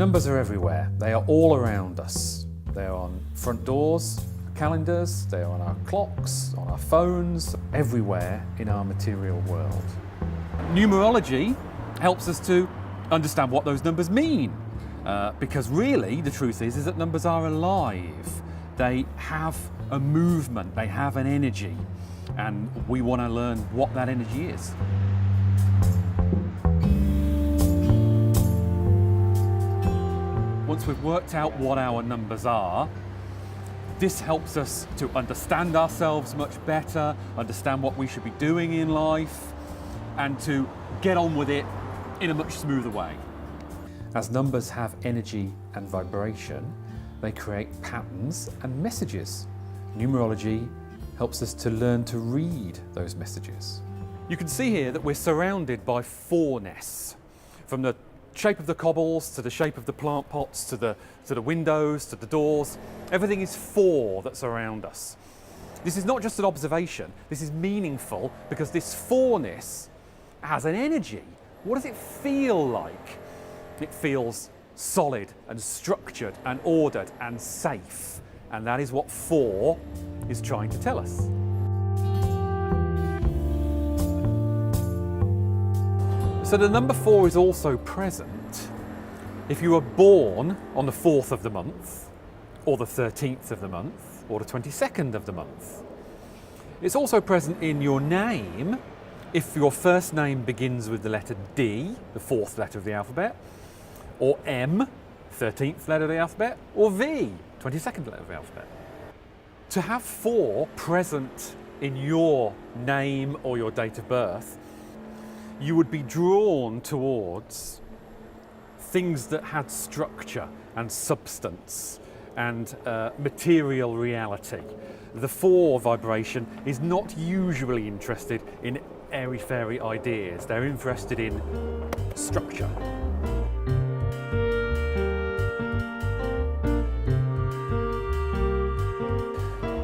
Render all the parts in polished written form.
Numbers are everywhere. They are all around us. They are on front doors, calendars, they are on our clocks, on our phones, everywhere in our material world. Numerology helps us to understand what those numbers mean. Because really, the truth is that numbers are alive. They have a movement, they have an energy, and we want to learn what that energy is. Once we've worked out what our numbers are, this helps us to understand ourselves much better, understand what we should be doing in life, and to get on with it in a much smoother way. As numbers have energy and vibration, they create patterns and messages. Numerology helps us to learn to read those messages. You can see here that we're surrounded by fourness, from the shape of the cobbles to the shape of the plant pots to the windows to the doors. Everything is four that's around us. This is not just an observation, this is meaningful because this fourness has an energy. What does it feel like? It feels solid and structured and ordered and safe. And that is what 4 is trying to tell us. So the number 4 is also present if you were born on the 4th of the month, or the 13th of the month, or the 22nd of the month. It's also present in your name if your first name begins with the letter D, the 4th letter of the alphabet, or M, 13th letter of the alphabet, or V, 22nd letter of the alphabet. To have 4 present in your name or your date of birth, you would be drawn towards things that had structure and substance and material reality. The 4 vibration is not usually interested in airy-fairy ideas. They're interested in structure.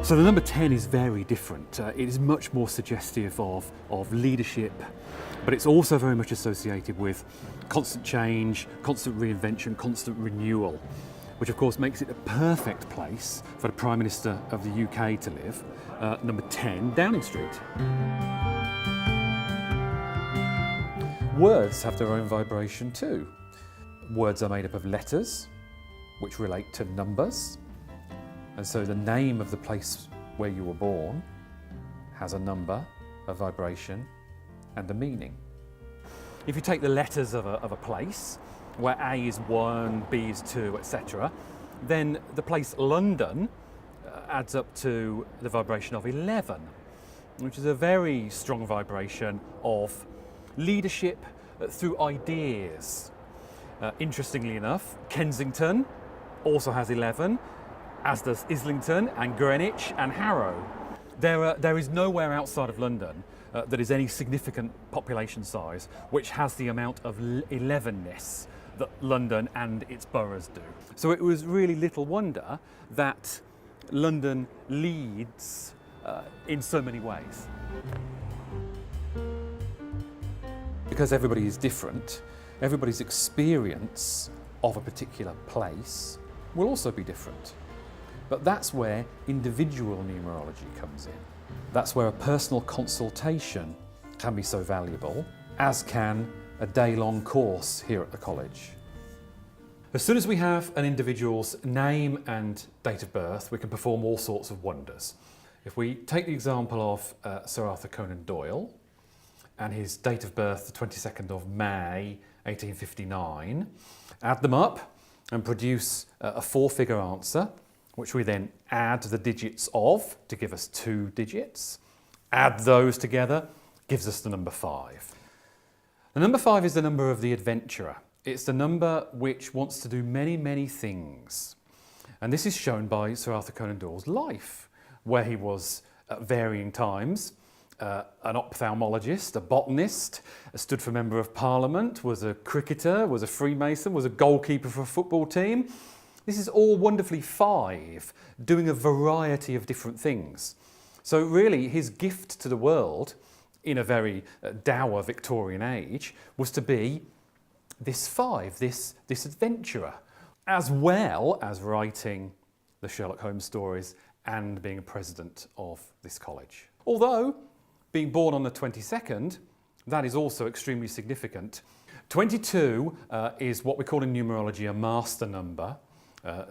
So the number 10 is very different. It is much more suggestive of leadership, but it's also very much associated with constant change, constant reinvention, constant renewal, which of course makes it a perfect place for the Prime Minister of the UK to live, number 10 Downing Street. Words have their own vibration too. Words are made up of letters, which relate to numbers. And so the name of the place where you were born has a number, a vibration, and a meaning. If you take the letters of a place, where A is 1, B is 2, etc., then the place London adds up to the vibration of 11, which is a very strong vibration of leadership through ideas. Interestingly enough, Kensington also has 11, as does Islington and Greenwich and Harrow. There is nowhere outside of London that is any significant population size which has the amount of 11ness that London and its boroughs do. So it was really little wonder that London leads in so many ways. Because everybody is different, everybody's experience of a particular place will also be different. But that's where individual numerology comes in. That's where a personal consultation can be so valuable, as can a day-long course here at the college. As soon as we have an individual's name and date of birth, we can perform all sorts of wonders. If we take the example of Sir Arthur Conan Doyle and his date of birth, the 22nd of May, 1859, add them up and produce a 4-figure answer, which we then add the digits of to give us 2 digits. Add those together, gives us the number 5. The number 5 is the number of the adventurer. It's the number which wants to do many, many things. And this is shown by Sir Arthur Conan Doyle's life, where he was at varying times an ophthalmologist, a botanist, stood for Member of Parliament, was a cricketer, was a Freemason, was a goalkeeper for a football team. This is all wonderfully 5, doing a variety of different things. So really his gift to the world in a very dour Victorian age was to be this 5, this adventurer, as well as writing the Sherlock Holmes stories and being a president of this college. Although, being born on the 22nd, that is also extremely significant. 22 is what we call in numerology a master number,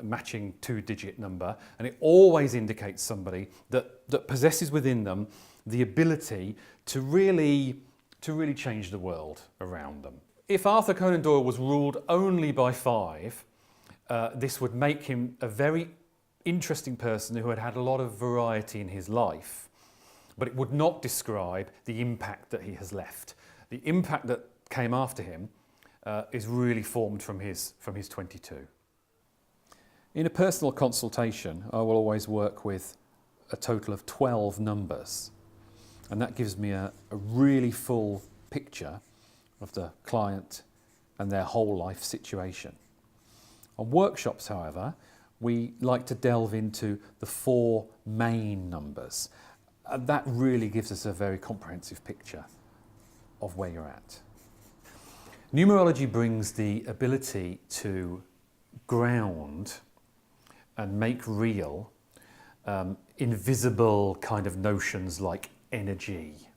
matching two-digit number, and it always indicates somebody that possesses within them the ability to really change the world around them. If Arthur Conan Doyle was ruled only by 5, this would make him a very interesting person who had had a lot of variety in his life, but it would not describe the impact that he has left. The impact that came after him is really formed from his 22. In a personal consultation, I will always work with a total of 12 numbers, and that gives me a really full picture of the client and their whole life situation. On workshops, however, we like to delve into the 4 main numbers. And that really gives us a very comprehensive picture of where you're at. Numerology brings the ability to ground and make real invisible kind of notions like energy.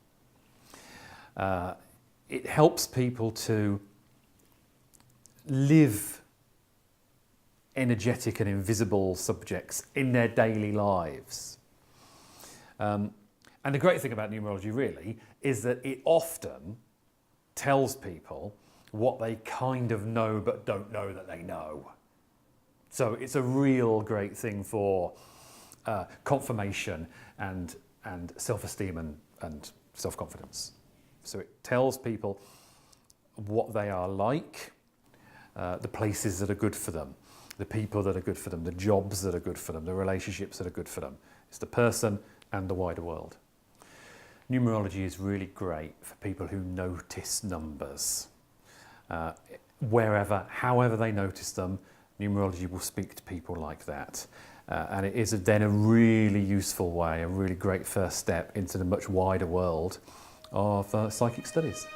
It helps people to live energetic and invisible subjects in their daily lives. And the great thing about numerology really is that it often tells people what they kind of know but don't know that they know. So it's a real great thing for confirmation and self-esteem and self-confidence. So it tells people what they are like, the places that are good for them, the people that are good for them, the jobs that are good for them, the relationships that are good for them. It's the person and the wider world. Numerology is really great for people who notice numbers. However they notice them, numerology will speak to people like that. And it is then a really useful way, a really great first step into the much wider world of psychic studies.